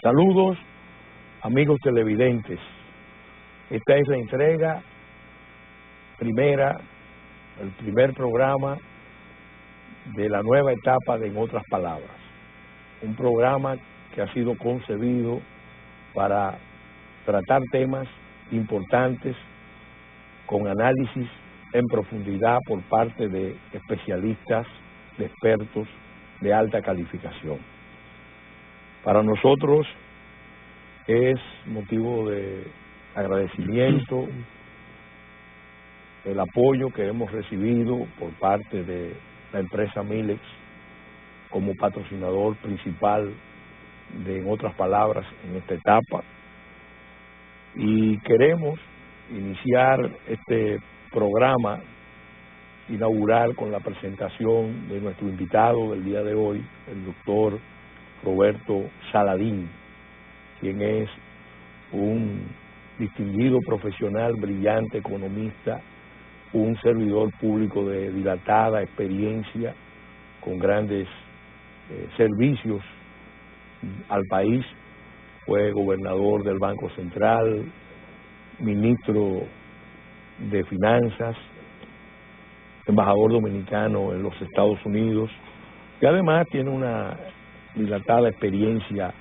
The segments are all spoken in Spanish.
Saludos, amigos televidentes. Esta es la entrega primera, el primer programa de la nueva etapa de En Otras Palabras. Un programa que ha sido concebido para tratar temas importantes con análisis en profundidad por parte de especialistas, de expertos de alta calificación. Para nosotros es motivo de agradecimiento el apoyo que hemos recibido por parte de la empresa Milex como patrocinador principal de En Otras Palabras en esta etapa, y queremos iniciar este programa inaugural con la presentación de nuestro invitado del día de hoy, el doctor Roberto Saladín, quien es un distinguido profesional, brillante economista, un servidor público de dilatada experiencia, con grandes servicios al país. Fue gobernador del Banco Central, ministro de Finanzas, embajador dominicano en los Estados Unidos, y además tiene una dilatada experiencia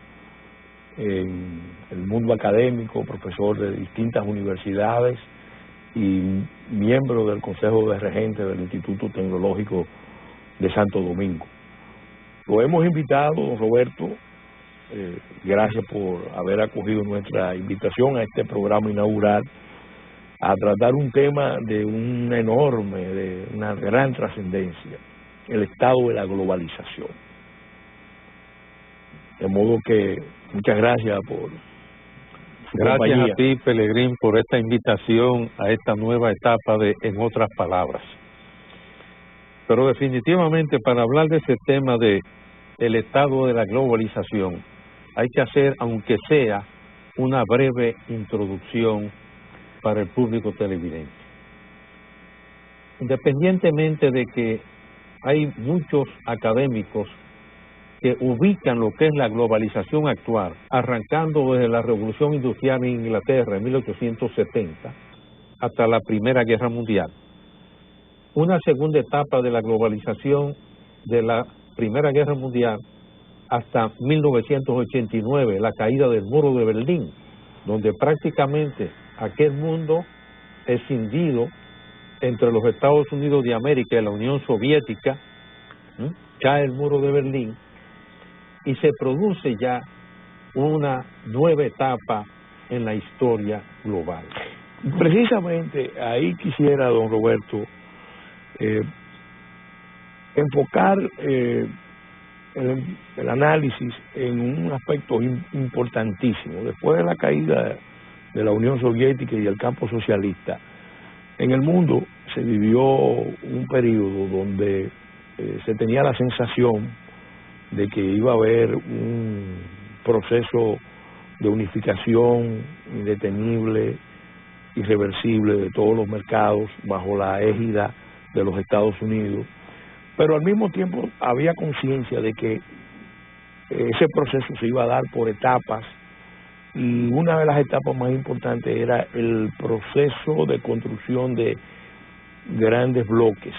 en el mundo académico, profesor de distintas universidades y miembro del Consejo de Regentes del Instituto Tecnológico de Santo Domingo. Lo hemos invitado, don Roberto, gracias por haber acogido nuestra invitación a este programa inaugural, a tratar un tema de una gran trascendencia, el estado de la globalización. De modo que muchas gracias por su compañía. Gracias a ti, Pelegrín, por esta invitación a esta nueva etapa de En Otras Palabras. Pero definitivamente, para hablar de ese tema de el estado de la globalización, hay que hacer, aunque sea, una breve introducción para el público televidente. Independientemente de que hay muchos académicos que ubican lo que es la globalización actual, arrancando desde la Revolución Industrial en Inglaterra en 1870 hasta la Primera Guerra Mundial. Una segunda etapa de la globalización de la Primera Guerra Mundial hasta 1989, la caída del muro de Berlín, donde prácticamente aquel mundo escindido entre los Estados Unidos de América y la Unión Soviética, cae el muro de Berlín y se produce ya una nueva etapa en la historia global. Precisamente ahí quisiera, don Roberto, enfocar el análisis en un aspecto importantísimo. Después de la caída de la Unión Soviética y el campo socialista, en el mundo se vivió un periodo donde se tenía la sensación de que iba a haber un proceso de unificación indetenible, irreversible de todos los mercados bajo la égida de los Estados Unidos, pero al mismo tiempo había conciencia de que ese proceso se iba a dar por etapas, y una de las etapas más importantes era el proceso de construcción de grandes bloques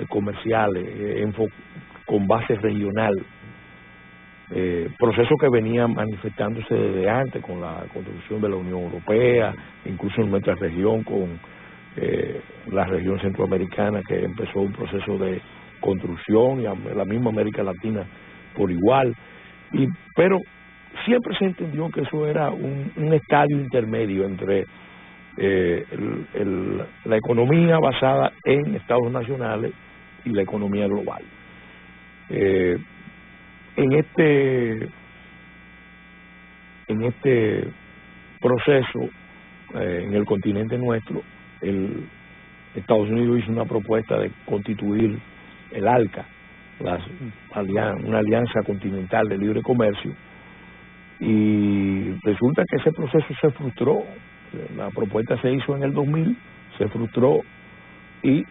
comerciales con base regional, proceso que venía manifestándose desde antes con la construcción de la Unión Europea, incluso en nuestra región con la región centroamericana, que empezó un proceso de construcción, y la misma América Latina por igual, pero siempre se entendió que eso era un estadio intermedio entre la economía basada en estados nacionales y la economía global. En este proceso, en el continente nuestro, Estados Unidos hizo una propuesta de constituir el ALCA, una alianza continental de libre comercio, y resulta que ese proceso se frustró. La propuesta se hizo en el 2000, se frustró, y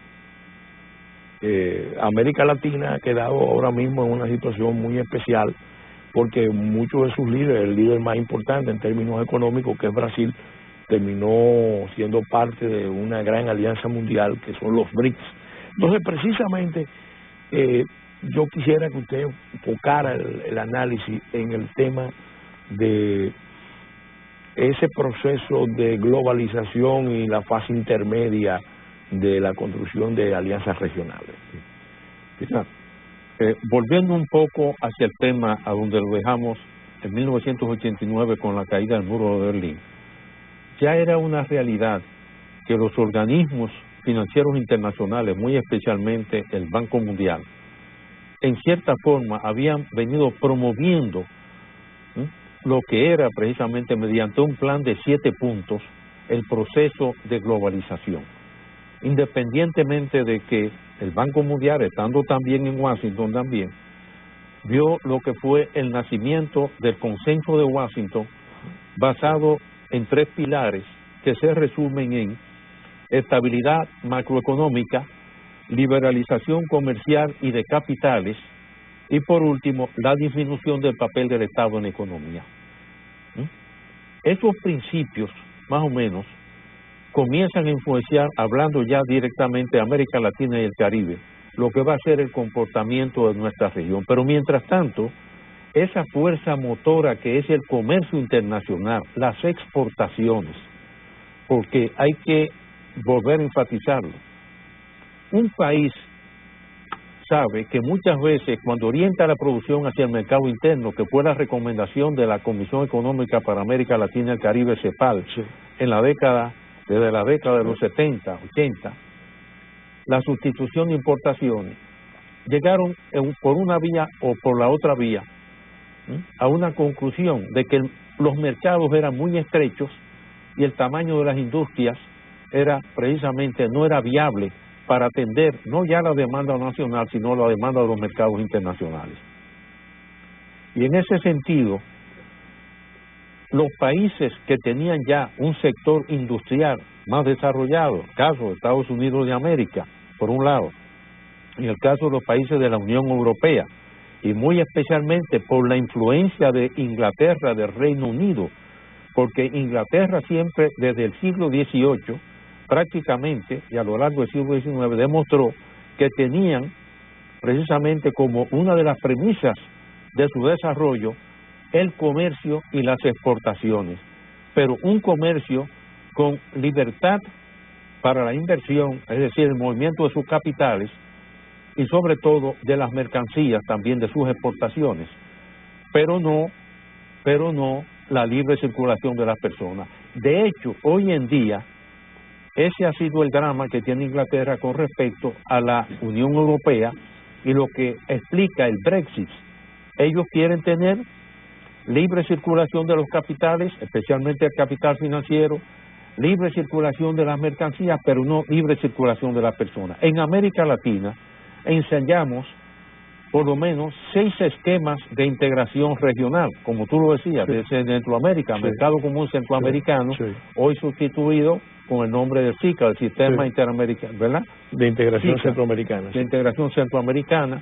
América Latina ha quedado ahora mismo en una situación muy especial, porque muchos de sus líderes, el líder más importante en términos económicos, que es Brasil, terminó siendo parte de una gran alianza mundial que son los BRICS. Entonces, precisamente, yo quisiera que usted enfocara el análisis en el tema de ese proceso de globalización y la fase intermedia de la construcción de alianzas regionales. Quizá, volviendo un poco hacia el tema a donde lo dejamos en 1989 con la caída del muro de Berlín, ya era una realidad que los organismos financieros internacionales, muy especialmente el Banco Mundial, en cierta forma habían venido promoviendo lo que era precisamente mediante un plan de 7 puntos el proceso de globalización. Independientemente de que el Banco Mundial, estando también en Washington también, vio lo que fue el nacimiento del Consenso de Washington basado en 3 pilares que se resumen en estabilidad macroeconómica, liberalización comercial y de capitales, y por último, la disminución del papel del Estado en la economía. Esos principios, más o menos, comienzan a influenciar, hablando ya directamente de América Latina y el Caribe, lo que va a ser el comportamiento de nuestra región. Pero mientras tanto, esa fuerza motora que es el comercio internacional, las exportaciones, porque hay que volver a enfatizarlo. Un país sabe que muchas veces cuando orienta la producción hacia el mercado interno, que fue la recomendación de la Comisión Económica para América Latina y el Caribe, CEPAL, en la década, desde la década de los 70, 80, la sustitución de importaciones, llegaron por una vía o por la otra vía a una conclusión de que los mercados eran muy estrechos y el tamaño de las industrias era precisamente no era viable para atender no ya la demanda nacional, sino la demanda de los mercados internacionales. Y en ese sentido, los países que tenían ya un sector industrial más desarrollado, caso de Estados Unidos de América, por un lado, y el caso de los países de la Unión Europea, y muy especialmente por la influencia de Inglaterra, del Reino Unido, porque Inglaterra siempre, desde el siglo XVIII, prácticamente, y a lo largo del siglo XIX, demostró que tenían precisamente como una de las premisas de su desarrollo el comercio y las exportaciones, pero un comercio con libertad para la inversión, es decir, el movimiento de sus capitales y sobre todo de las mercancías, también de sus exportaciones, pero no la libre circulación de las personas. De hecho, hoy en día, ese ha sido el drama que tiene Inglaterra con respecto a la Unión Europea y lo que explica el Brexit. Ellos quieren tener libre circulación de los capitales, especialmente el capital financiero, libre circulación de las mercancías, pero no libre circulación de las personas. En América Latina ensayamos por lo menos 6 esquemas de integración regional, como tú lo decías, de Centroamérica, Mercado Común Centroamericano, hoy sustituido con el nombre del SICA, el Sistema Interamericano, ¿verdad? De Integración SICA, Centroamericana. De Integración Centroamericana,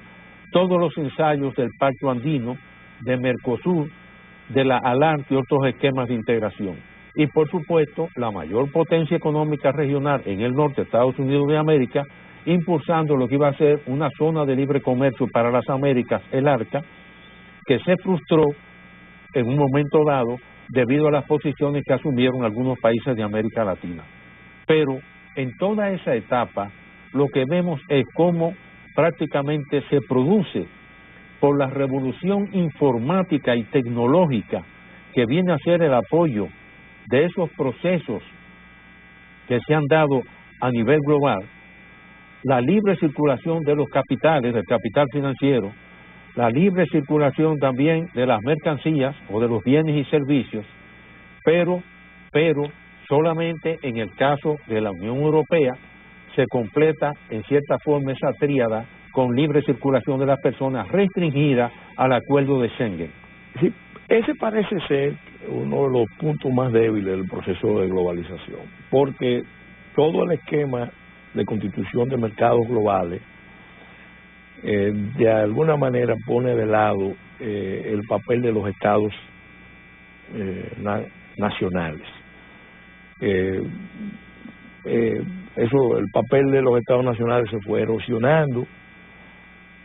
todos los ensayos del Pacto Andino, de Mercosur, de la ALAN y otros esquemas de integración. Y por supuesto, la mayor potencia económica regional en el norte de Estados Unidos de América, impulsando lo que iba a ser una zona de libre comercio para las Américas, el ARCA, que se frustró en un momento dado debido a las posiciones que asumieron algunos países de América Latina. Pero en toda esa etapa, lo que vemos es cómo prácticamente se produce por la revolución informática y tecnológica que viene a ser el apoyo de esos procesos que se han dado a nivel global, la libre circulación de los capitales, del capital financiero, la libre circulación también de las mercancías o de los bienes y servicios, pero solamente en el caso de la Unión Europea se completa en cierta forma esa tríada con libre circulación de las personas restringida al acuerdo de Schengen. Sí, ese parece ser uno de los puntos más débiles del proceso de globalización, porque todo el esquema de constitución de mercados globales de alguna manera pone de lado el papel de los estados nacionales. Eso, el papel de los estados nacionales se fue erosionando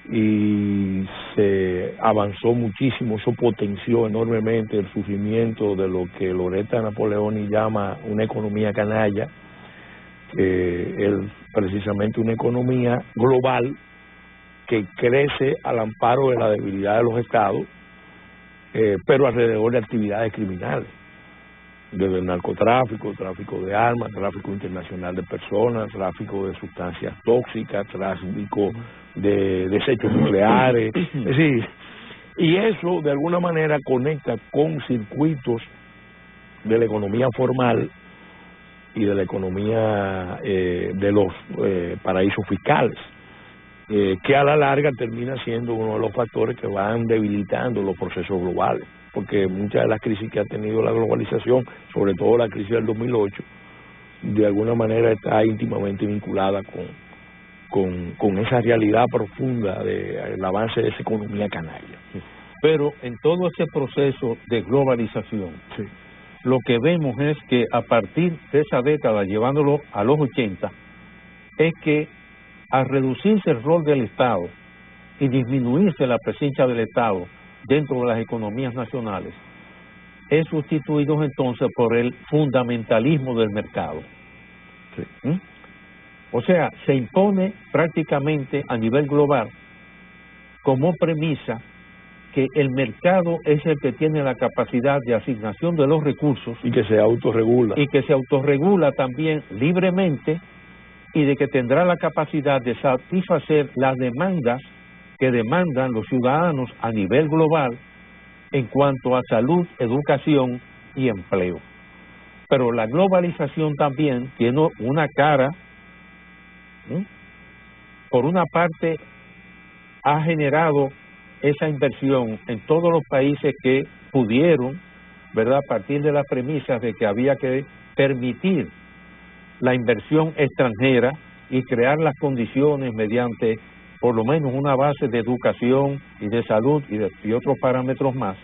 y se avanzó muchísimo, eso potenció enormemente el surgimiento de lo que Loretta Napoleoni llama una economía canalla, precisamente una economía global que crece al amparo de la debilidad de los estados, pero alrededor de actividades criminales, desde el narcotráfico, tráfico de armas, tráfico internacional de personas, tráfico de sustancias tóxicas, tráfico de desechos nucleares, es decir, y eso de alguna manera conecta con circuitos de la economía formal y de la economía de los paraísos fiscales, que a la larga termina siendo uno de los factores que van debilitando los procesos globales, porque muchas de las crisis que ha tenido la globalización, sobre todo la crisis del 2008, de alguna manera está íntimamente vinculada con esa realidad profunda del avance de esa economía canalla. Pero en todo ese proceso de globalización, sí, lo que vemos es que a partir de esa década, llevándolo a los 80, es que al reducirse el rol del Estado y disminuirse la presencia del Estado dentro de las economías nacionales, es sustituido entonces por el fundamentalismo del mercado. sí. O sea, se impone prácticamente a nivel global como premisa que el mercado es el que tiene la capacidad de asignación de los recursos Y que se autorregula. y que se autorregula también libremente, y de que tendrá la capacidad de satisfacer las demandas que demandan los ciudadanos a nivel global en cuanto a salud, educación y empleo. Pero la globalización también tiene una cara, por una parte ha generado esa inversión en todos los países que pudieron, ¿verdad?, a partir de las premisas de que había que permitir la inversión extranjera y crear las condiciones mediante por lo menos una base de educación y de salud y otros parámetros más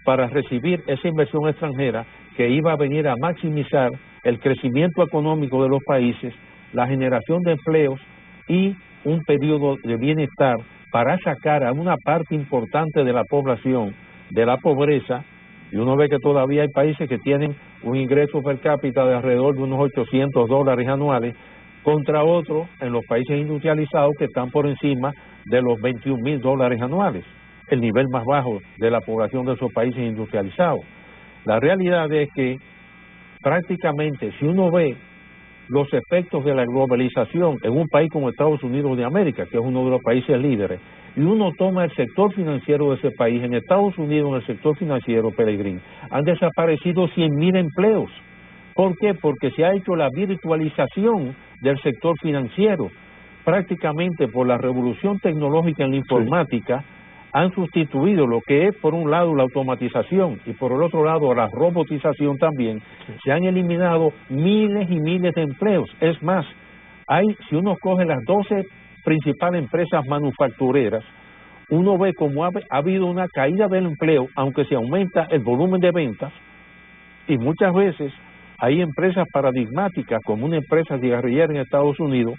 para recibir esa inversión extranjera que iba a venir a maximizar el crecimiento económico de los países, la generación de empleos y un periodo de bienestar para sacar a una parte importante de la población de la pobreza. Y uno ve que todavía hay países que tienen un ingreso per cápita de alrededor de unos $800 anuales, contra otros en los países industrializados que están por encima de los $21,000 anuales, el nivel más bajo de la población de esos países industrializados. La realidad es que prácticamente si uno ve los efectos de la globalización en un país como Estados Unidos de América, que es uno de los países líderes, y uno toma el sector financiero de ese país, en Estados Unidos, en el sector financiero, Peregrín, han desaparecido 100,000 empleos. ¿Por qué? Porque se ha hecho la virtualización del sector financiero. Prácticamente por la revolución tecnológica en la informática, han sustituido lo que es por un lado la automatización y por el otro lado la robotización también. Se han eliminado miles y miles de empleos. Es más, si uno coge las 12 principales empresas manufactureras, uno ve cómo ha habido una caída del empleo, aunque se aumenta el volumen de ventas, y muchas veces hay empresas paradigmáticas, como una empresa cigarrillera en Estados Unidos,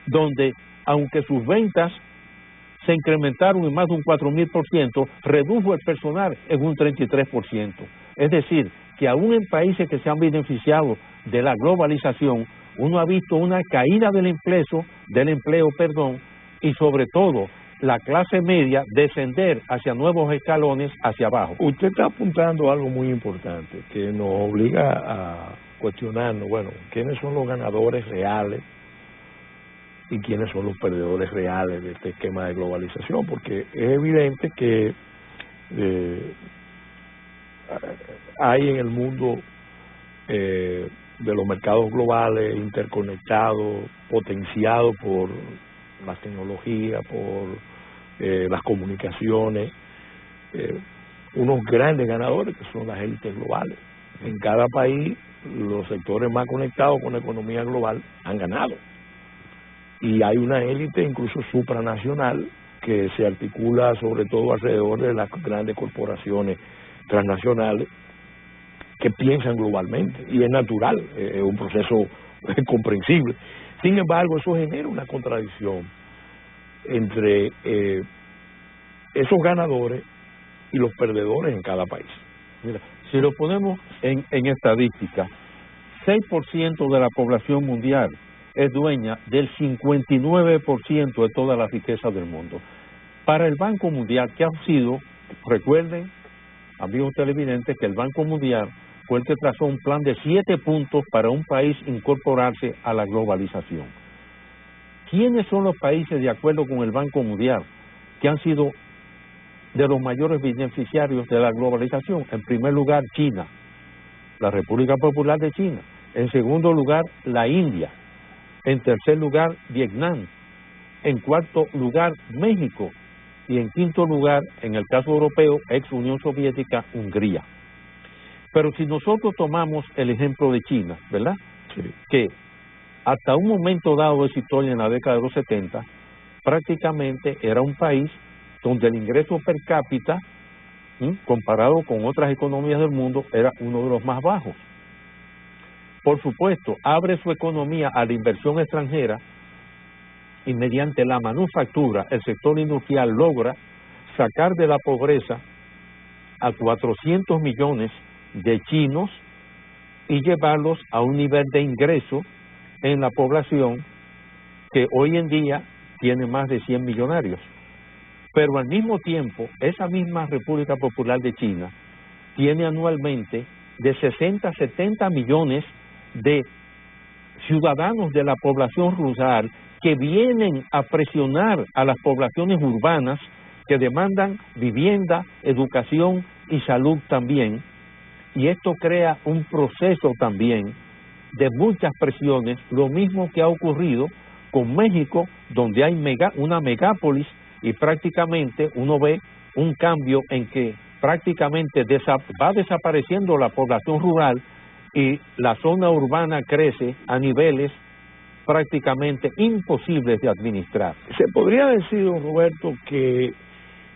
donde aunque sus ventas se incrementaron en más de un 4,000%, redujo el personal en un 33%. Es decir, que aún en países que se han beneficiado de la globalización, uno ha visto una caída del empleo, y sobre todo la clase media descender hacia nuevos escalones hacia abajo. Usted está apuntando a algo muy importante que nos obliga a cuestionarnos, bueno, ¿quiénes son los ganadores reales y quiénes son los perdedores reales de este esquema de globalización? Porque es evidente que hay en el mundo de los mercados globales interconectados, potenciados por las tecnologías, por las comunicaciones, unos grandes ganadores que son las élites globales. En cada país los sectores más conectados con la economía global han ganado. Y hay una élite incluso supranacional que se articula sobre todo alrededor de las grandes corporaciones transnacionales que piensan globalmente, y es natural, es un proceso comprensible. Sin embargo, eso genera una contradicción entre esos ganadores y los perdedores en cada país. Mira, si lo ponemos en estadística, 6% de la población mundial es dueña del 59% de toda la riqueza del mundo. Para el Banco Mundial, que ha sido, recuerden, amigos televidentes, que el Banco Mundial fue el que trazó un plan de 7 puntos para un país incorporarse a la globalización. ¿Quiénes son los países, de acuerdo con el Banco Mundial, que han sido de los mayores beneficiarios de la globalización? En primer lugar, China, la República Popular de China. En segundo lugar, la India. En tercer lugar, Vietnam. En cuarto lugar, México. Y en quinto lugar, en el caso europeo, ex Unión Soviética, Hungría. Pero si nosotros tomamos el ejemplo de China, ¿verdad? Sí. Que hasta un momento dado de su historia en la década de los 70, prácticamente era un país donde el ingreso per cápita, comparado con otras economías del mundo, era uno de los más bajos. Por supuesto, abre su economía a la inversión extranjera y mediante la manufactura, el sector industrial logra sacar de la pobreza a 400 millones de chinos y llevarlos a un nivel de ingreso en la población que hoy en día tiene más de 100 millonarios. Pero al mismo tiempo, esa misma República Popular de China tiene anualmente de 60 a 70 millones de ciudadanos de la población rural que vienen a presionar a las poblaciones urbanas que demandan vivienda, educación y salud también. Y esto crea un proceso también de muchas presiones, lo mismo que ha ocurrido con México, donde hay una megápolis y prácticamente uno ve un cambio en que prácticamente va desapareciendo la población rural y la zona urbana crece a niveles prácticamente imposibles de administrar. Se podría decir, don Roberto, que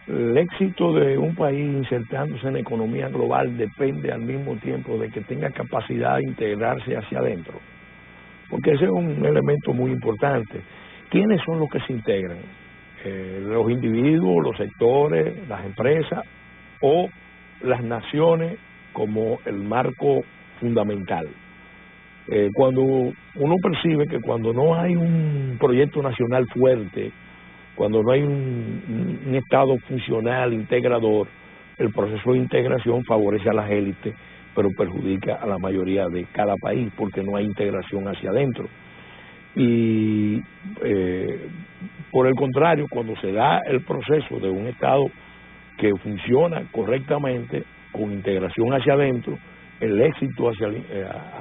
el éxito de un país insertándose en la economía global depende al mismo tiempo de que tenga capacidad de integrarse hacia adentro, porque ese es un elemento muy importante. ¿Quiénes son los que se integran? Los individuos, los sectores, las empresas o las naciones como el marco fundamental. Cuando uno percibe que cuando no hay un proyecto nacional fuerte, cuando no hay un Estado funcional, integrador, el proceso de integración favorece a las élites, pero perjudica a la mayoría de cada país, porque no hay integración hacia adentro. Y por el contrario, cuando se da el proceso de un Estado que funciona correctamente, con integración hacia adentro, el éxito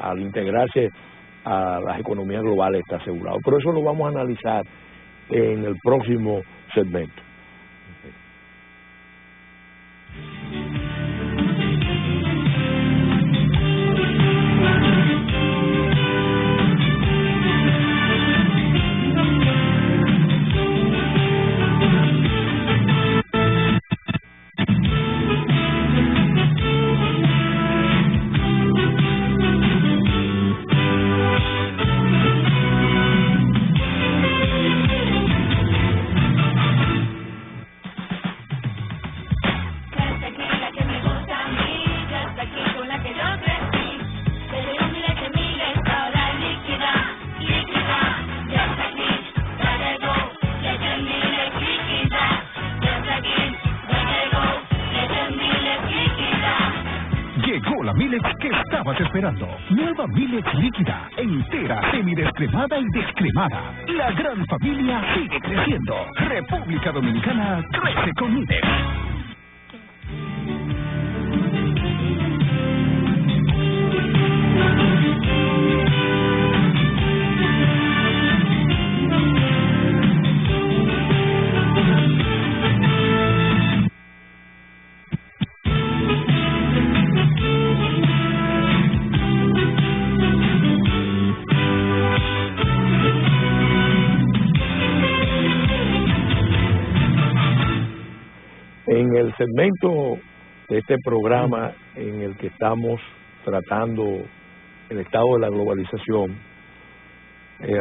al integrarse a las economías globales está asegurado. Pero eso lo vamos a analizar en el próximo segmento. ¿Qué estabas esperando? Nueva Milex líquida, entera, semidescremada y descremada. La gran familia sigue creciendo. República Dominicana crece con Milex. el segmento de este programa en el que estamos tratando el estado de la globalización,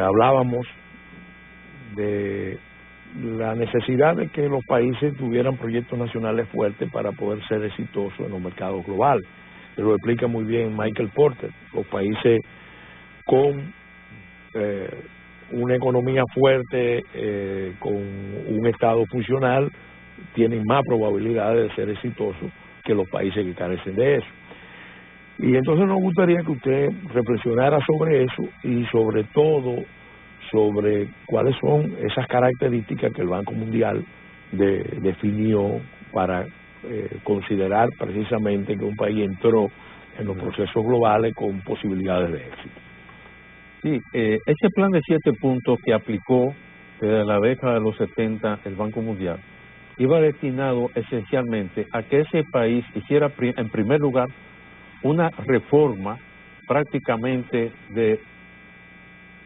hablábamos de la necesidad de que los países tuvieran proyectos nacionales fuertes para poder ser exitosos en los mercados globales. Se lo explica muy bien Michael Porter. Los países con una economía fuerte, con un estado funcional, tienen más probabilidades de ser exitosos que los países que carecen de eso. Y entonces nos gustaría que usted reflexionara sobre eso y sobre todo sobre cuáles son esas características que el Banco Mundial definió para considerar precisamente que un país entró en los procesos globales con posibilidades de éxito. Sí, ese plan de 7 puntos que aplicó desde la década de los 70 el Banco Mundial iba destinado esencialmente a que ese país hiciera en primer lugar una reforma prácticamente de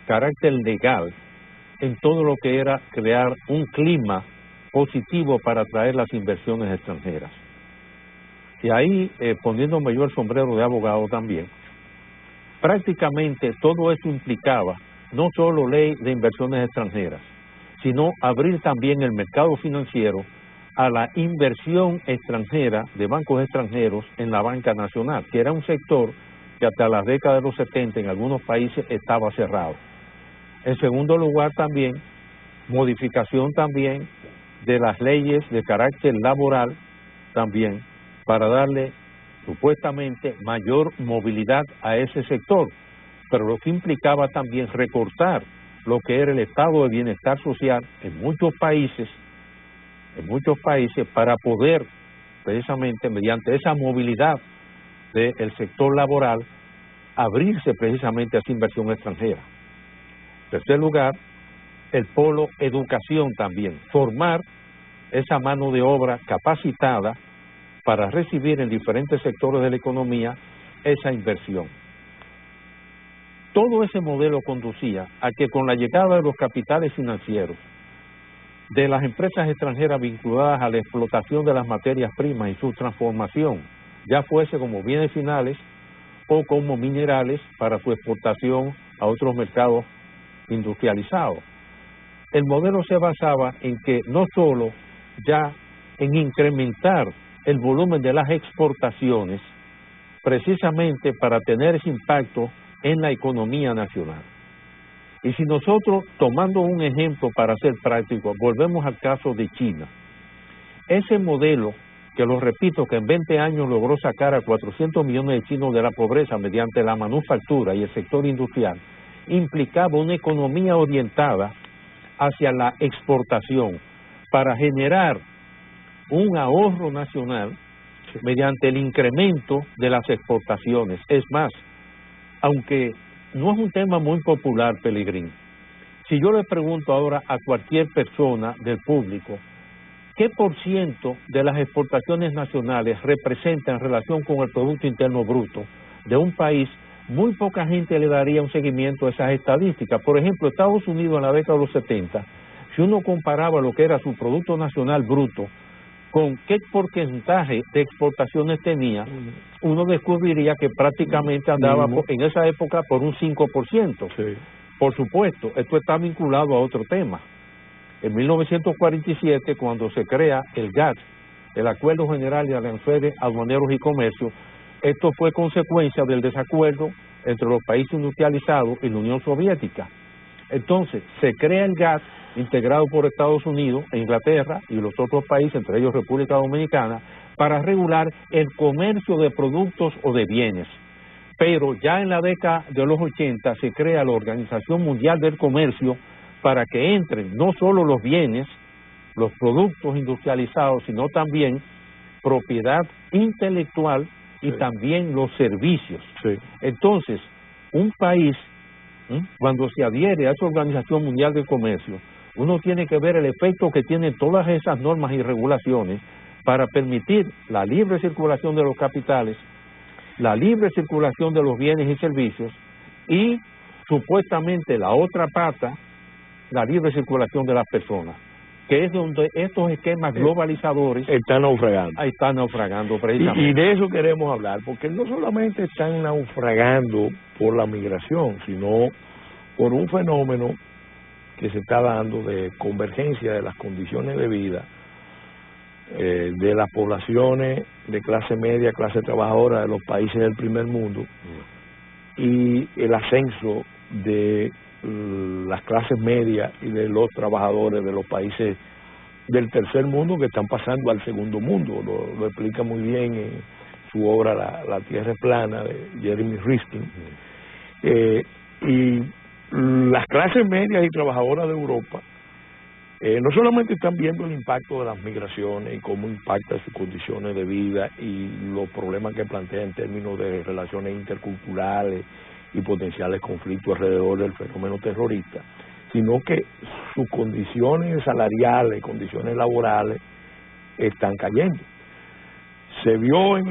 carácter legal en todo lo que era crear un clima positivo para atraer las inversiones extranjeras. Y ahí, poniéndome yo el sombrero de abogado también, prácticamente todo eso implicaba no solo ley de inversiones extranjeras, sino abrir también el mercado financiero a la inversión extranjera de bancos extranjeros en la banca nacional, que era un sector que hasta las décadas de los 70 en algunos países estaba cerrado. En segundo lugar también, modificación también de las leyes de carácter laboral también para darle supuestamente mayor movilidad a ese sector, pero lo que implicaba también recortar lo que era el estado de bienestar social en muchos países para poder precisamente mediante esa movilidad del sector laboral abrirse precisamente a esa inversión extranjera. En tercer lugar, el polo educación también, formar esa mano de obra capacitada para recibir en diferentes sectores de la economía esa inversión. Todo ese modelo conducía a que con la llegada de los capitales financieros, de las empresas extranjeras vinculadas a la explotación de las materias primas y su transformación, ya fuese como bienes finales o como minerales para su exportación a otros mercados industrializados. El modelo se basaba en que no solo ya en incrementar el volumen de las exportaciones, precisamente para tener ese impacto en la economía nacional. Y si nosotros, tomando un ejemplo para ser práctico, volvemos al caso de China, ese modelo, que lo repito, que en 20 años logró sacar a 400 millones de chinos de la pobreza mediante la manufactura y el sector industrial, implicaba una economía orientada hacia la exportación para generar un ahorro nacional mediante el incremento de las exportaciones. Es más, aunque no es un tema muy popular, Pelegrín, si yo le pregunto ahora a cualquier persona del público, ¿qué % de las exportaciones nacionales representa en relación con el Producto Interno Bruto de un país? Muy poca gente le daría un seguimiento a esas estadísticas. Por ejemplo, Estados Unidos en la década de los 70, si uno comparaba lo que era su Producto Nacional Bruto con qué porcentaje de exportaciones tenía, uno descubriría que prácticamente andaba en esa época por un 5%. Sí. Por supuesto, esto está vinculado a otro tema. En 1947, cuando se crea el GATT, el Acuerdo General de Aranceles Aduaneros y Comercio, esto fue consecuencia del desacuerdo entre los países industrializados y la Unión Soviética. Entonces, se crea el GATT, integrado por Estados Unidos e Inglaterra y los otros países, entre ellos República Dominicana, para regular el comercio de productos o de bienes. Pero ya en la década de los 80 se crea la Organización Mundial del Comercio para que entren no solo los bienes, los productos industrializados, sino también propiedad intelectual y también los servicios. Sí. Entonces, un país, cuando se adhiere a esa Organización Mundial del Comercio, uno tiene que ver el efecto que tienen todas esas normas y regulaciones para permitir la libre circulación de los capitales, la libre circulación de los bienes y servicios y supuestamente la otra pata, la libre circulación de las personas. que es donde estos esquemas globalizadores están naufragando precisamente. Y de eso queremos hablar, porque no solamente están naufragando por la migración, sino por un fenómeno que se está dando de convergencia de las condiciones de vida de las poblaciones de clase media, clase trabajadora de los países del primer mundo y el ascenso de las clases medias y de los trabajadores de los países del tercer mundo que están pasando al segundo mundo. Lo explica muy bien en su obra La Tierra es plana, de Jeremy Riskin. Y las clases medias y trabajadoras de Europa no solamente están viendo el impacto de las migraciones y cómo impacta sus condiciones de vida y los problemas que plantea en términos de relaciones interculturales y potenciales conflictos alrededor del fenómeno terrorista, sino que sus condiciones salariales, condiciones laborales están cayendo. Se vio en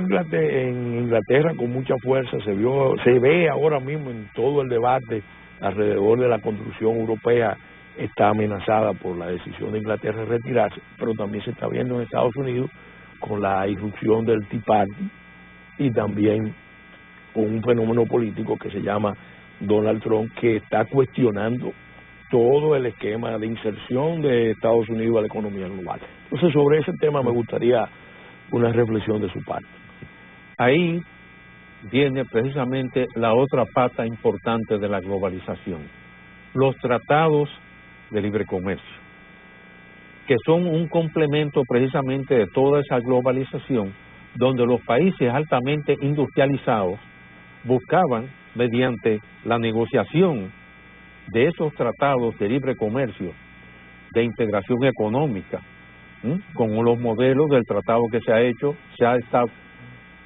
Inglaterra con mucha fuerza, se ve ahora mismo en todo el debate alrededor de la construcción europea, está amenazada por la decisión de Inglaterra de retirarse, pero también se está viendo en Estados Unidos con la irrupción del Tea Party y también con un fenómeno político que se llama Donald Trump, que está cuestionando todo el esquema de inserción de Estados Unidos a la economía global. Entonces, sobre ese tema me gustaría una reflexión de su parte. Ahí viene precisamente la otra pata importante de la globalización, los tratados de libre comercio, que son un complemento precisamente de toda esa globalización, donde los países altamente industrializados buscaban, mediante la negociación de esos tratados de libre comercio, de integración económica, con los modelos del tratado que se ha estado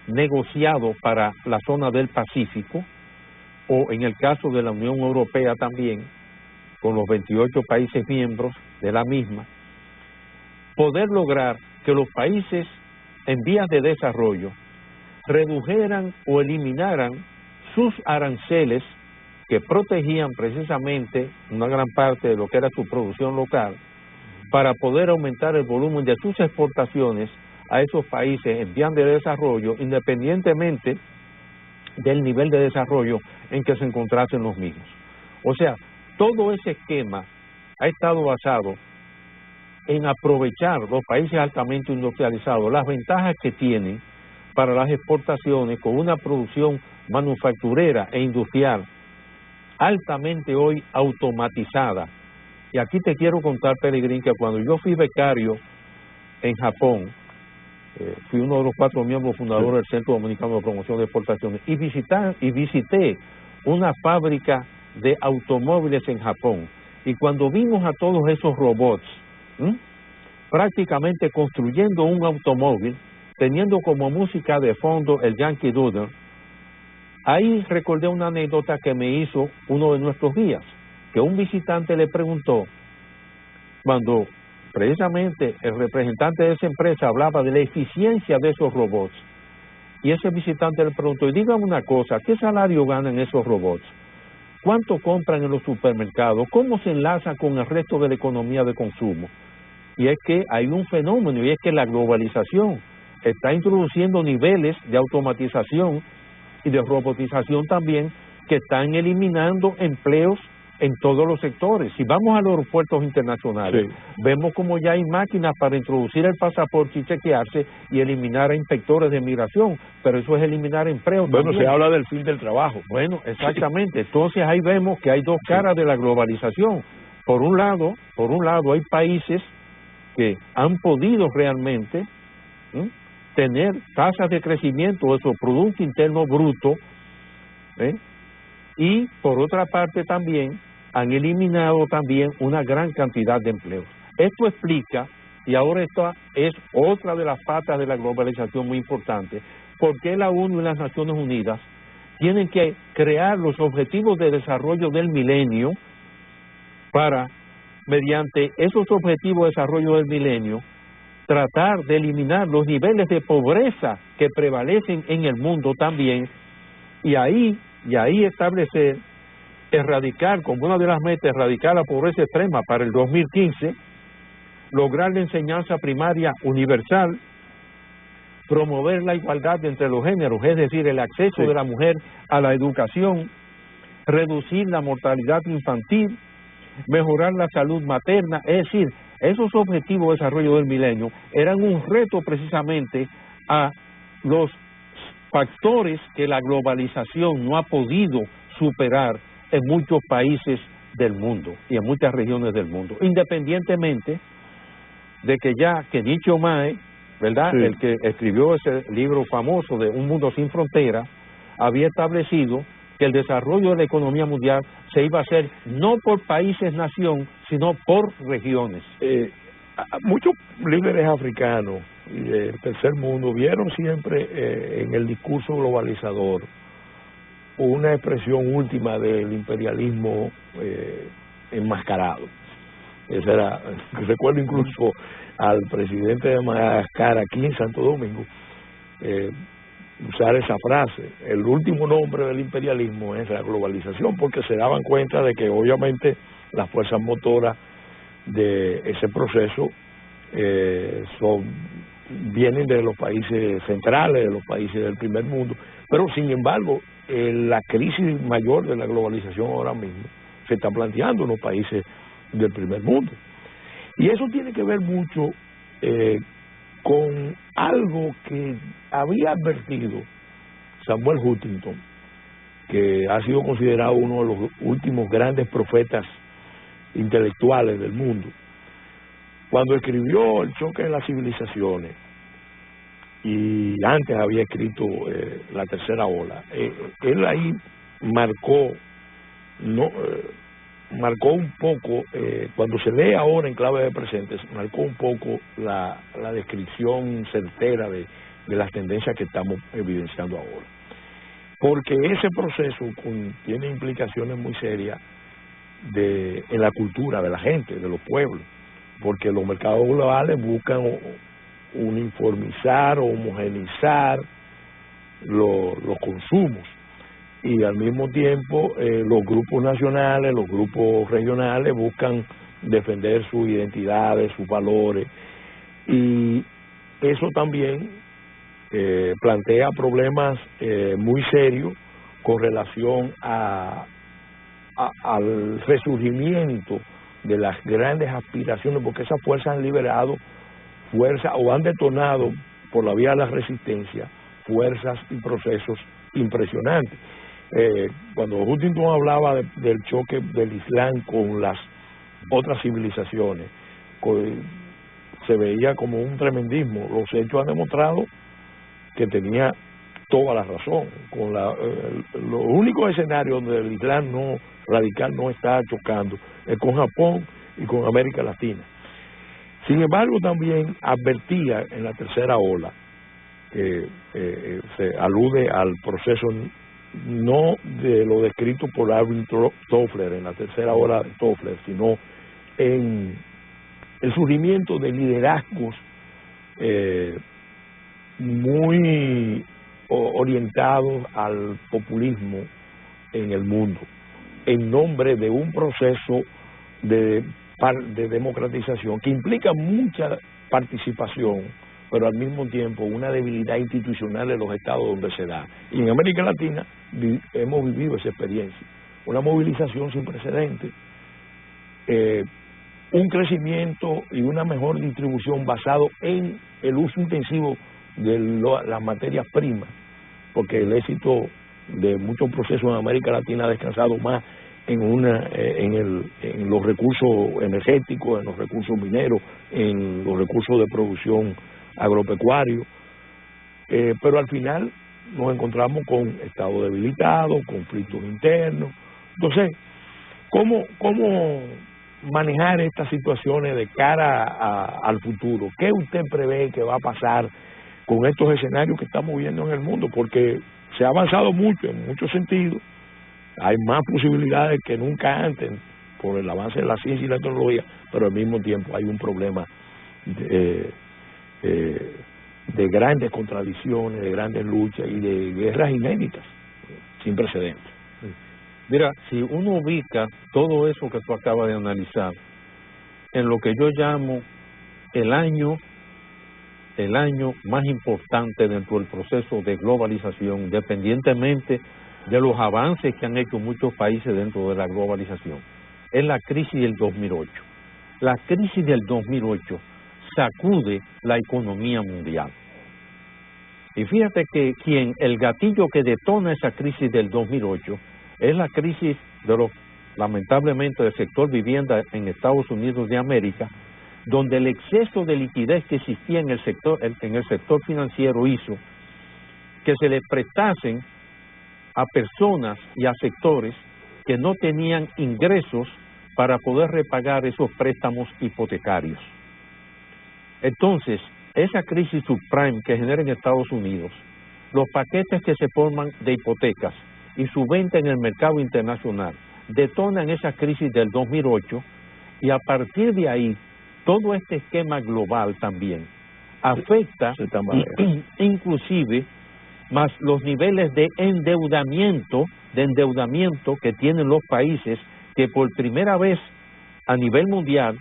negociado para la zona del Pacífico, o en el caso de la Unión Europea también, con los 28 países miembros de la misma, poder lograr que los países en vías de desarrollo redujeran o eliminaran sus aranceles que protegían precisamente una gran parte de lo que era su producción local, para poder aumentar el volumen de sus exportaciones a esos países en vías de desarrollo, independientemente del nivel de desarrollo en que se encontrasen los mismos. O sea, todo ese esquema ha estado basado en aprovechar los países altamente industrializados, las ventajas que tienen para las exportaciones con una producción manufacturera e industrial altamente hoy automatizada. Y aquí te quiero contar, Peregrín, que cuando yo fui becario en Japón, fui uno de los 4 miembros fundadores del Centro Dominicano de Promoción de Exportaciones y visité una fábrica de automóviles en Japón. Y cuando vimos a todos esos robots prácticamente construyendo un automóvil, teniendo como música de fondo el Yankee Doodle, ahí recordé una anécdota que me hizo uno de nuestros guías, que un visitante le preguntó, cuando precisamente el representante de esa empresa hablaba de la eficiencia de esos robots, y ese visitante le preguntó, y dígame una cosa, ¿qué salario ganan esos robots? ¿Cuánto compran en los supermercados? ¿Cómo se enlazan con el resto de la economía de consumo? Y es que hay un fenómeno, y es que la globalización está introduciendo niveles de automatización y de robotización también, que están eliminando empleos en todos los sectores. Si vamos a los aeropuertos internacionales, vemos como ya hay máquinas para introducir el pasaporte y chequearse y eliminar a inspectores de migración, pero eso es eliminar empleos. Bueno, también. Se habla del fin del trabajo. Bueno, exactamente. Entonces ahí vemos que hay dos caras de la globalización. Por un lado hay países que han podido realmente tener tasas de crecimiento de su Producto Interno Bruto, y por otra parte también han eliminado también una gran cantidad de empleos. Esto explica, y ahora esta es otra de las patas de la globalización muy importante, por qué la ONU y las Naciones Unidas tienen que crear los objetivos de desarrollo del milenio para, mediante esos objetivos de desarrollo del milenio, tratar de eliminar los niveles de pobreza que prevalecen en el mundo también, y ahí establecer, erradicar, como una de las metas, erradicar la pobreza extrema para el 2015, lograr la enseñanza primaria universal, promover la igualdad entre los géneros, es decir, el acceso de la mujer a la educación, reducir la mortalidad infantil, mejorar la salud materna. Es decir, esos objetivos de desarrollo del milenio eran un reto precisamente a los factores que la globalización no ha podido superar en muchos países del mundo y en muchas regiones del mundo, independientemente de que ya Kenichi Ohmae, ¿verdad?, el que escribió ese libro famoso de Un Mundo Sin Fronteras, había establecido que el desarrollo de la economía mundial se iba a hacer no por países-nación, sino por regiones. Muchos líderes africanos y del tercer mundo vieron siempre en el discurso globalizador una expresión última del imperialismo enmascarado. Esa era, recuerdo incluso al presidente de Madagascar aquí en Santo Domingo usar esa frase: el último nombre del imperialismo es la globalización, porque se daban cuenta de que obviamente las fuerzas motoras de ese proceso vienen de los países centrales, de los países del primer mundo, pero sin embargo la crisis mayor de la globalización ahora mismo se está planteando en los países del primer mundo, y eso tiene que ver mucho con algo que había advertido Samuel Huntington, que ha sido considerado uno de los últimos grandes profetas intelectuales del mundo, cuando escribió El choque de las civilizaciones, y antes había escrito La tercera ola. Él ahí marcó un poco, cuando se lee ahora en clave de presentes, marcó un poco la descripción certera de las tendencias que estamos evidenciando ahora, porque ese proceso tiene implicaciones muy serias en la cultura de la gente, de los pueblos, porque los mercados globales buscan uniformizar o homogeneizar los consumos, y al mismo tiempo los grupos nacionales, los grupos regionales buscan defender sus identidades, sus valores, y eso también plantea problemas muy serios con relación al resurgimiento de las grandes aspiraciones, porque esas fuerzas han liberado fuerzas o han detonado por la vía de la resistencia fuerzas y procesos impresionantes. Cuando Huntington hablaba del choque del Islam con las otras civilizaciones, se veía como un tremendismo. Los hechos han demostrado que tenía toda la razón. Los únicos escenarios donde el Islam radical no está chocando es con Japón y con América Latina. Sin embargo, también advertía en la tercera ola, que se alude al proceso no de lo descrito por Alvin Toffler en la tercera ola de Toffler, sino en el surgimiento de liderazgos muy orientados al populismo en el mundo, en nombre de un proceso de democratización que implica mucha participación, pero al mismo tiempo una debilidad institucional en los estados donde se da. Y en América Latina hemos vivido esa experiencia, una movilización sin precedentes, un crecimiento y una mejor distribución basado en el uso intensivo de las materias primas, porque el éxito de muchos procesos en América Latina ha descansado más en los recursos energéticos, en los recursos mineros, en los recursos de producción agropecuario, pero al final nos encontramos con estados debilitados, conflictos internos. Entonces, ¿cómo manejar estas situaciones de cara al futuro? ¿Qué usted prevé que va a pasar con estos escenarios que estamos viendo en el mundo? Porque se ha avanzado mucho en muchos sentidos, hay más posibilidades que nunca antes por el avance de la ciencia y la tecnología, pero al mismo tiempo hay un problema de grandes contradicciones, de grandes luchas y de guerras inéditas, sin precedentes. Mira, si uno ubica todo eso que tú acabas de analizar en lo que yo llamo el año más importante dentro del proceso de globalización, independientemente de los avances que han hecho muchos países dentro de la globalización. Es la crisis del 2008. La crisis del 2008 sacude la economía mundial. Y fíjate que el gatillo que detona esa crisis del 2008 es la crisis lamentablemente, del sector vivienda en Estados Unidos de América, donde el exceso de liquidez que existía en el sector financiero hizo que se le prestasen a personas y a sectores que no tenían ingresos para poder repagar esos préstamos hipotecarios. Entonces, esa crisis subprime que genera en Estados Unidos, los paquetes que se forman de hipotecas y su venta en el mercado internacional detonan esa crisis del 2008, y a partir de ahí todo este esquema global también afecta inclusive más los niveles de endeudamiento que tienen los países, que por primera vez a nivel mundial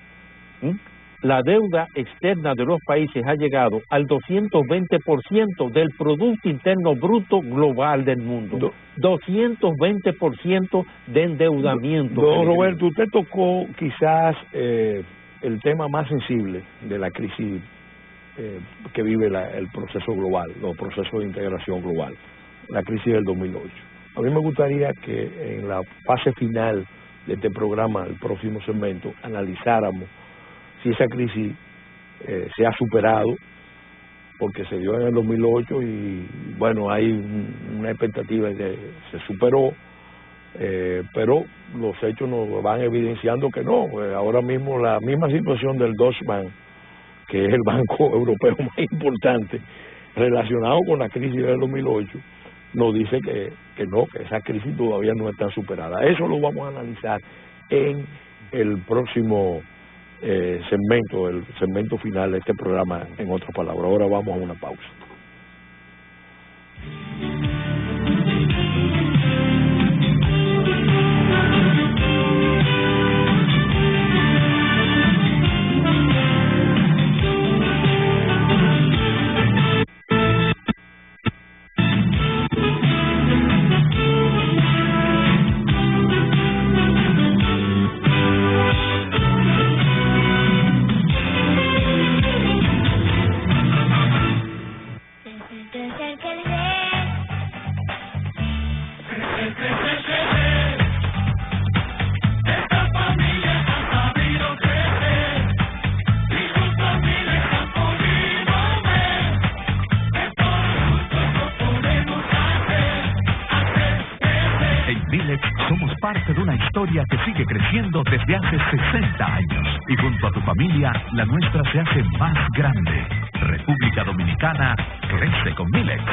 la deuda externa de los países ha llegado al 220% del Producto Interno Bruto global del mundo. 220% de endeudamiento. Don Roberto, usted tocó quizás el tema más sensible de la crisis que vive el proceso global, los procesos de integración global, la crisis del 2008. A mí me gustaría que en la fase final de este programa, el próximo segmento, analizáramos si esa crisis se ha superado, porque se dio en el 2008 y bueno, hay una expectativa de que se superó, pero los hechos nos van evidenciando que no. Ahora mismo la misma situación del Deutsche Bank, que es el banco europeo más importante relacionado con la crisis del 2008, nos dice que no, que esa crisis todavía no está superada. Eso lo vamos a analizar en el próximo segmento, el segmento final de este programa, en otras palabras. Ahora vamos a una pausa. Parte de una historia que sigue creciendo desde hace 60 años. Y junto a tu familia, la nuestra se hace más grande. República Dominicana crece con Milex.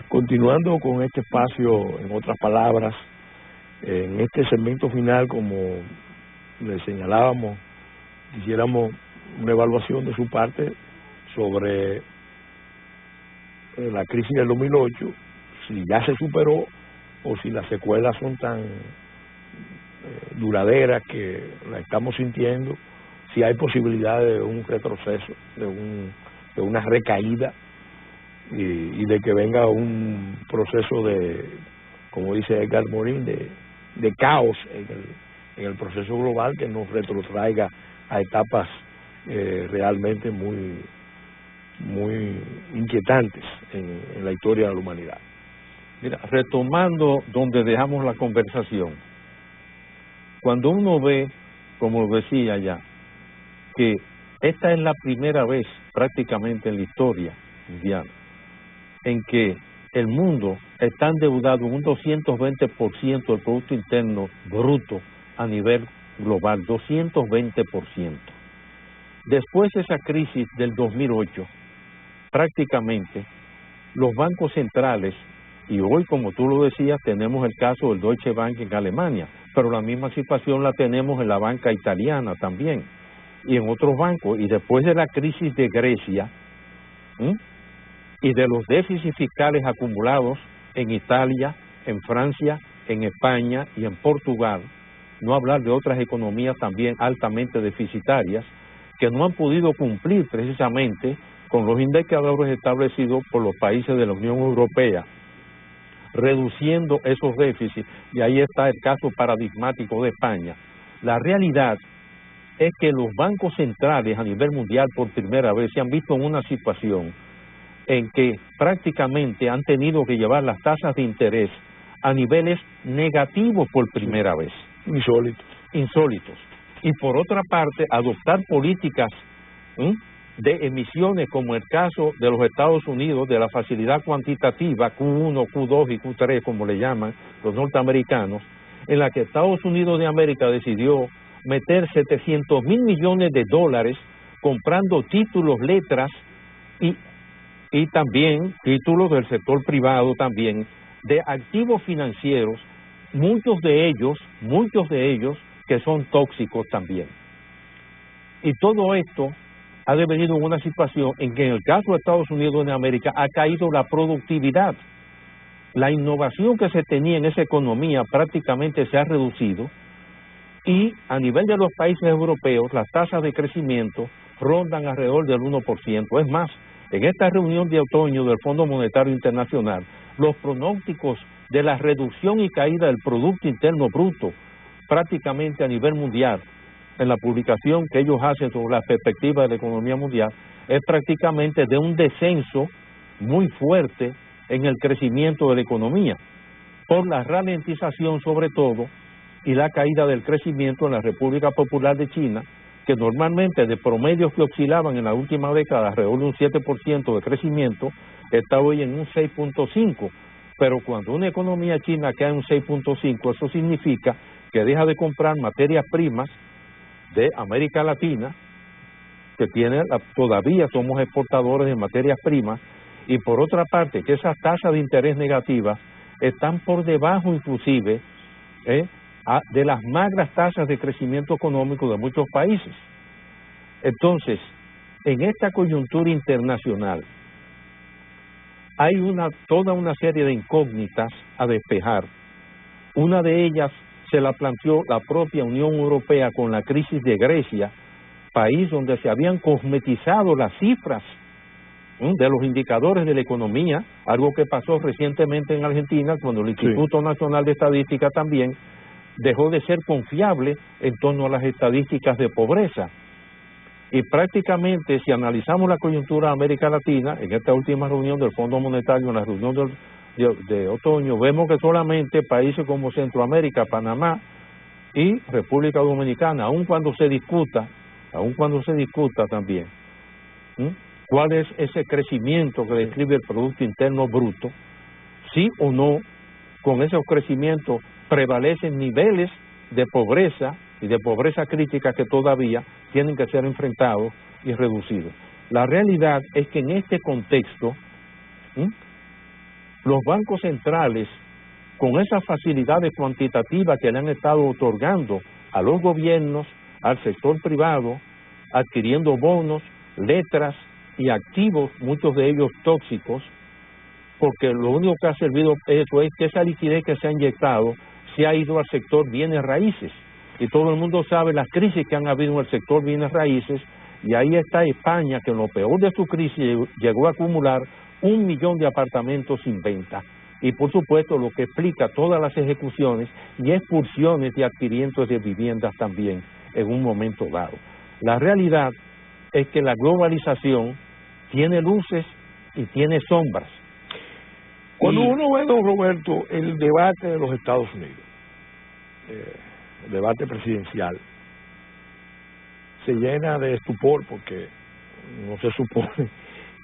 Continuando con este espacio, en otras palabras, en este segmento final, como le señalábamos, quisiéramos una evaluación de su parte sobre la crisis del 2008, si ya se superó o si las secuelas son tan duraderas que la estamos sintiendo, si hay posibilidad de un retroceso, de una recaída, y de que venga un proceso de, como dice Edgar Morin, de caos en el proceso global, que nos retrotraiga a etapas realmente muy inquietantes en la historia de la humanidad. Mira, retomando donde dejamos la conversación, cuando uno ve, como lo decía ya, que esta es la primera vez prácticamente en la historia mundial en que el mundo está endeudado en un 220% del Producto Interno Bruto a nivel global, 220%. Después de esa crisis del 2008, prácticamente los bancos centrales, y hoy, como tú lo decías, tenemos el caso del Deutsche Bank en Alemania, pero la misma situación la tenemos en la banca italiana también, y en otros bancos. Y después de la crisis de Grecia, y de los déficits fiscales acumulados en Italia, en Francia, en España y en Portugal, no hablar de otras economías también altamente deficitarias, que no han podido cumplir precisamente con los indicadores establecidos por los países de la Unión Europea, reduciendo esos déficits, y ahí está el caso paradigmático de España. La realidad es que los bancos centrales a nivel mundial por primera vez se han visto en una situación en que prácticamente han tenido que llevar las tasas de interés a niveles negativos por primera vez. Insólitos. Y por otra parte, adoptar políticas de emisiones, como el caso de los Estados Unidos, de la facilidad cuantitativa Q1, Q2 y Q3, como le llaman los norteamericanos, en la que Estados Unidos de América decidió meter 700,000 millones de dólares comprando títulos, letras y también títulos del sector privado también, de activos financieros, muchos de ellos que son tóxicos también. Y todo esto ha devenido en una situación en que en el caso de Estados Unidos de América ha caído la productividad. La innovación que se tenía en esa economía prácticamente se ha reducido, y a nivel de los países europeos las tasas de crecimiento rondan alrededor del 1%. Es más, en esta reunión de otoño del Fondo Monetario Internacional, los pronósticos de la reducción y caída del Producto Interno Bruto prácticamente a nivel mundial, en la publicación que ellos hacen sobre la perspectiva de la economía mundial, es prácticamente de un descenso muy fuerte en el crecimiento de la economía, por la ralentización sobre todo y la caída del crecimiento en la República Popular de China, que normalmente de promedios que oscilaban en la última década alrededor de un 7% de crecimiento, está hoy en un 6.5%. Pero cuando una economía china cae en un 6.5%, eso significa que deja de comprar materias primas de América Latina, que todavía somos exportadores de materias primas, y por otra parte que esas tasas de interés negativas están por debajo inclusive de las magras tasas de crecimiento económico de muchos países. Entonces, en esta coyuntura internacional hay toda una serie de incógnitas a despejar. Una de ellas se la planteó la propia Unión Europea con la crisis de Grecia, país donde se habían cosmetizado las cifras de los indicadores de la economía, algo que pasó recientemente en Argentina, cuando el Instituto Nacional de Estadística también dejó de ser confiable en torno a las estadísticas de pobreza. Y prácticamente, si analizamos la coyuntura de América Latina, en esta última reunión del Fondo Monetario, en la reunión de otoño, vemos que solamente países como Centroamérica, Panamá y República Dominicana, aun cuando se discuta también cuál es ese crecimiento que describe el Producto Interno Bruto, sí o no, con esos crecimientos prevalecen niveles de pobreza y de pobreza crítica que todavía tienen que ser enfrentados y reducidos. La realidad es que en este contexto, los bancos centrales, con esas facilidades cuantitativas que le han estado otorgando a los gobiernos, al sector privado, adquiriendo bonos, letras y activos, muchos de ellos tóxicos, porque lo único que ha servido eso es que esa liquidez que se ha inyectado se ha ido al sector bienes raíces, y todo el mundo sabe las crisis que han habido en el sector bienes raíces, y ahí está España, que en lo peor de su crisis llegó a acumular 1 millón de apartamentos sin venta, y por supuesto lo que explica todas las ejecuciones y expulsiones de adquirientes de viviendas también en un momento dado. La realidad es que la globalización tiene luces y tiene sombras. Cuando uno ve, don Roberto, el debate de los Estados Unidos, el debate presidencial, se llena de estupor, porque no se supone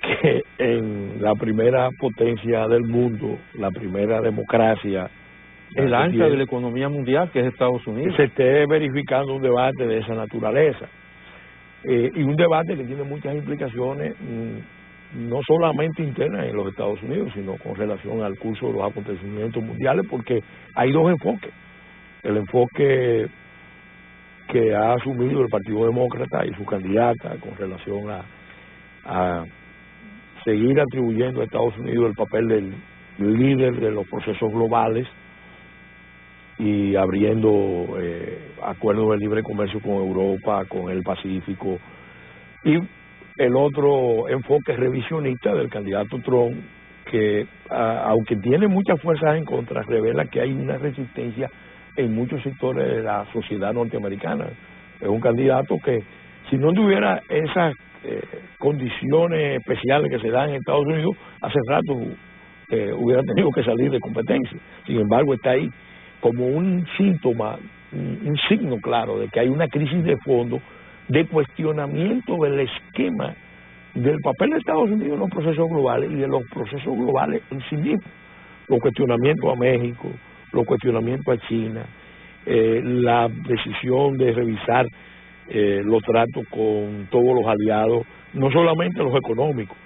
que en la primera potencia del mundo, la primera democracia, el ancha de la economía mundial, que es Estados Unidos, se esté verificando un debate de esa naturaleza. y un debate que tiene muchas implicaciones, no solamente internas en los Estados Unidos, sino con relación al curso de los acontecimientos mundiales, porque hay dos enfoques. El enfoque que ha asumido el Partido Demócrata y su candidata con relación a seguir atribuyendo a Estados Unidos el papel del líder de los procesos globales y abriendo acuerdos de libre comercio con Europa, con el Pacífico, y el otro enfoque revisionista del candidato Trump, que aunque tiene muchas fuerzas en contra, revela que hay una resistencia en muchos sectores de la sociedad norteamericana. Es un candidato que, si no tuviera esas condiciones especiales que se dan en Estados Unidos, hace rato hubiera tenido que salir de competencia. Sin embargo, está ahí como un síntoma, un signo claro de que hay una crisis de fondo, de cuestionamiento del esquema del papel de Estados Unidos en los procesos globales y de los procesos globales en sí mismos. Los cuestionamientos a México, los cuestionamientos a China, la decisión de revisar los tratos con todos los aliados, no solamente los económicos,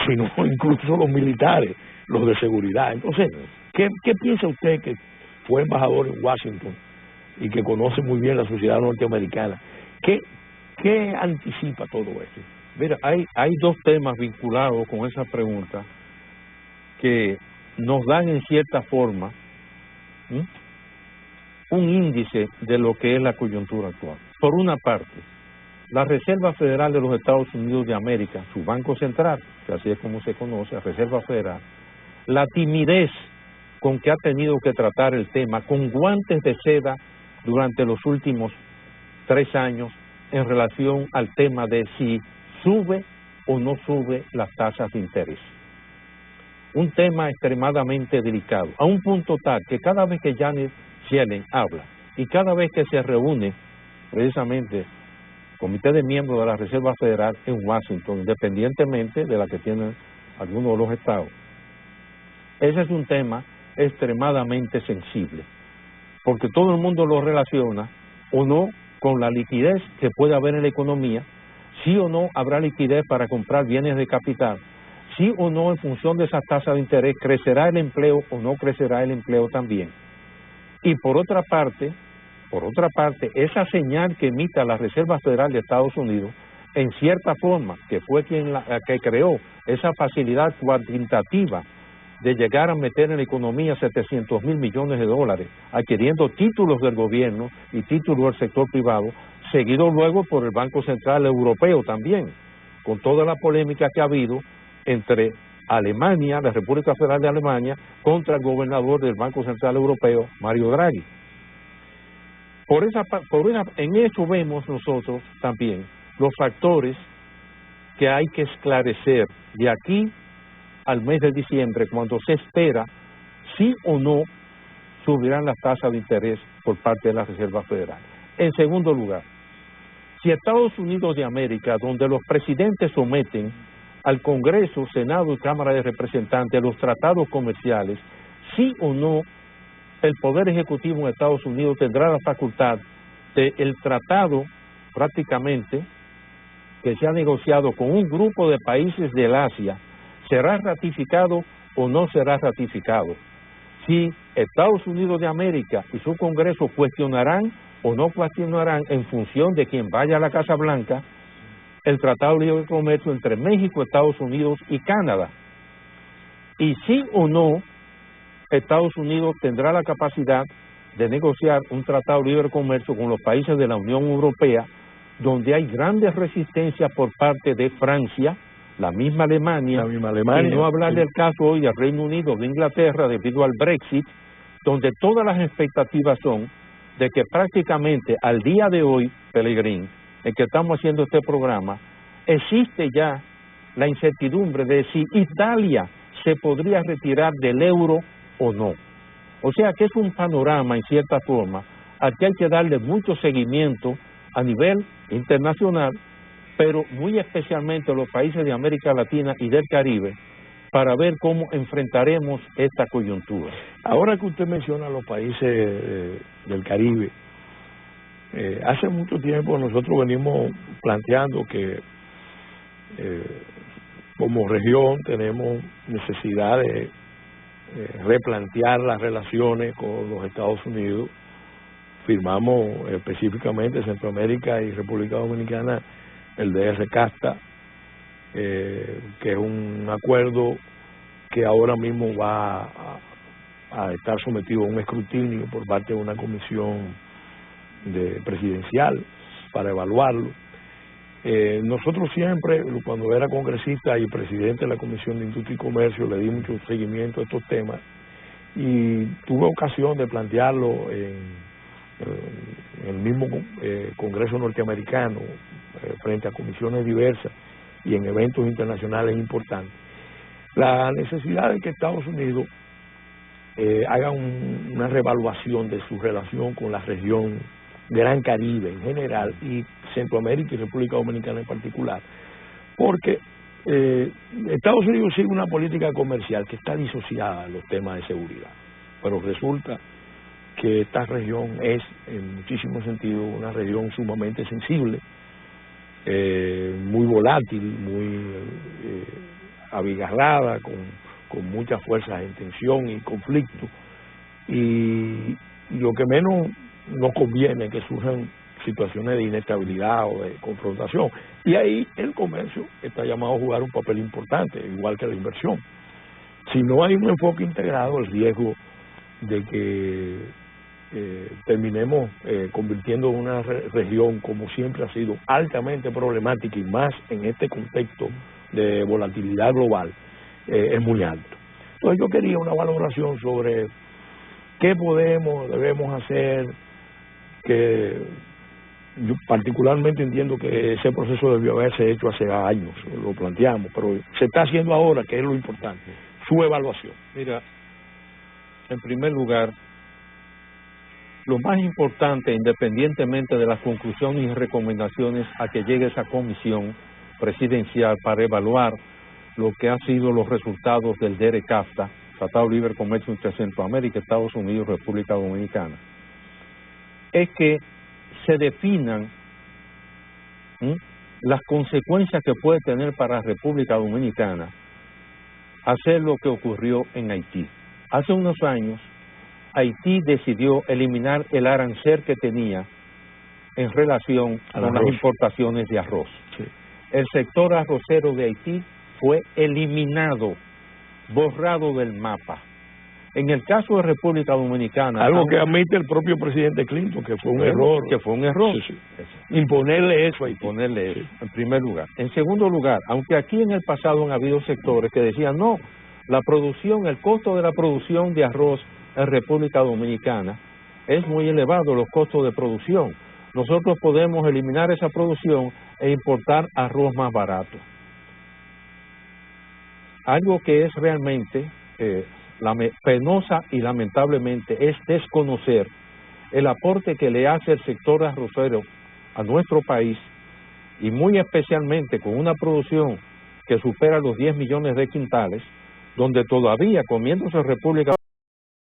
sino incluso los militares, los de seguridad. Entonces, ¿qué piensa usted, que fue embajador en Washington y que conoce muy bien la sociedad norteamericana? ¿Qué anticipa todo esto? Mira, hay dos temas vinculados con esa pregunta que nos dan en cierta forma un índice de lo que es la coyuntura actual. Por una parte, la Reserva Federal de los Estados Unidos de América, su Banco Central, que así es como se conoce, la Reserva Federal, la timidez con que ha tenido que tratar el tema con guantes de seda durante los últimos 3 años en relación al tema de si sube o no sube las tasas de interés. Un tema extremadamente delicado, a un punto tal que cada vez que Janet Yellen habla y cada vez que se reúne precisamente el Comité de Miembros de la Reserva Federal en Washington, independientemente de la que tienen algunos de los estados, ese es un tema extremadamente sensible, porque todo el mundo lo relaciona o no con la liquidez que puede haber en la economía, sí o no habrá liquidez para comprar bienes de capital, sí o no en función de esas tasas de interés crecerá el empleo o no crecerá el empleo también. Y por otra parte, esa señal que emita la Reserva Federal de Estados Unidos, en cierta forma, que fue quien que creó esa facilidad cuantitativa de llegar a meter en la economía 700,000 millones de dólares, adquiriendo títulos del gobierno y títulos del sector privado, seguido luego por el Banco Central Europeo también, con toda la polémica que ha habido entre Alemania, la República Federal de Alemania, contra el gobernador del Banco Central Europeo, Mario Draghi. En eso vemos nosotros también los factores que hay que esclarecer de aquí al mes de diciembre, cuando se espera sí o no subirán las tasas de interés por parte de la Reserva Federal. En segundo lugar, si Estados Unidos de América, donde los presidentes someten al Congreso, Senado y Cámara de Representantes los tratados comerciales, sí o no el Poder Ejecutivo en Estados Unidos tendrá la facultad de el tratado prácticamente que se ha negociado con un grupo de países del Asia, ¿será ratificado o no será ratificado? Si Estados Unidos de América y su Congreso cuestionarán o no cuestionarán en función de quien vaya a la Casa Blanca el Tratado de Libre Comercio entre México, Estados Unidos y Canadá. Y sí o no Estados Unidos tendrá la capacidad de negociar un Tratado de Libre Comercio con los países de la Unión Europea, donde hay grandes resistencias por parte de Francia, la misma Alemania, y no hablar del caso hoy del Reino Unido, de Inglaterra, debido al Brexit, donde todas las expectativas son de que prácticamente al día de hoy, Pelegrín, en que estamos haciendo este programa, existe ya la incertidumbre de si Italia se podría retirar del euro o no. O sea que es un panorama, en cierta forma, al que hay que darle mucho seguimiento a nivel internacional, pero muy especialmente a los países de América Latina y del Caribe, para ver cómo enfrentaremos esta coyuntura. Ahora que usted menciona los países del Caribe, Hace mucho tiempo nosotros venimos planteando que como región tenemos necesidad de replantear las relaciones con los Estados Unidos. Firmamos específicamente Centroamérica y República Dominicana el DR-CAFTA, que es un acuerdo que ahora mismo va a estar sometido a un escrutinio por parte de una comisión presidencial para evaluarlo. Nosotros siempre, cuando era congresista y presidente de la Comisión de Industria y Comercio, le di mucho seguimiento a estos temas y tuve ocasión de plantearlo en el mismo Congreso norteamericano, frente a comisiones diversas y en eventos internacionales importantes. La necesidad de que Estados Unidos haga una reevaluación de su relación con la región Gran Caribe en general y Centroamérica y República Dominicana en particular, porque Estados Unidos sigue una política comercial que está disociada de los temas de seguridad, pero resulta que esta región es en muchísimos sentidos una región sumamente sensible, muy volátil, muy abigarrada, con muchas fuerzas en tensión y conflicto, y lo que menos nos conviene es que surjan situaciones de inestabilidad o de confrontación, y ahí el comercio está llamado a jugar un papel importante, igual que la inversión. Si no hay un enfoque integrado, el riesgo de que terminemos convirtiendo en una región, como siempre ha sido, altamente problemática, y más en este contexto de volatilidad global, es muy alto. Entonces yo quería una valoración sobre qué debemos hacer, que yo particularmente entiendo que ese proceso debió haberse hecho hace años, lo planteamos, pero se está haciendo ahora, que es lo importante, su evaluación. Mira, en primer lugar, lo más importante, independientemente de las conclusiones y recomendaciones a que llegue esa comisión presidencial para evaluar lo que han sido los resultados del DR-CAFTA, Tratado de Libre Comercio entre Centroamérica, Estados Unidos y República Dominicana, es que se definan las consecuencias que puede tener para la República Dominicana hacer lo que ocurrió en Haití. Hace unos años, Haití decidió eliminar el arancel que tenía en relación con las importaciones de arroz. Sí. El sector arrocero de Haití fue eliminado, borrado del mapa. En el caso de República Dominicana... Algo que admite el propio presidente Clinton, que fue un error. Que fue un error. Sí, sí. Imponerle eso a Haití. Imponerle eso, en primer lugar. En segundo lugar, aunque aquí en el pasado han habido sectores que decían, no, la producción, el costo de la producción de arroz en República Dominicana es muy elevado, los costos de producción. Nosotros podemos eliminar esa producción e importar arroz más barato. Algo que es realmente penosa y lamentablemente es desconocer el aporte que le hace el sector arrocero a nuestro país, y muy especialmente con una producción que supera los 10 millones de quintales, donde todavía, comiéndose República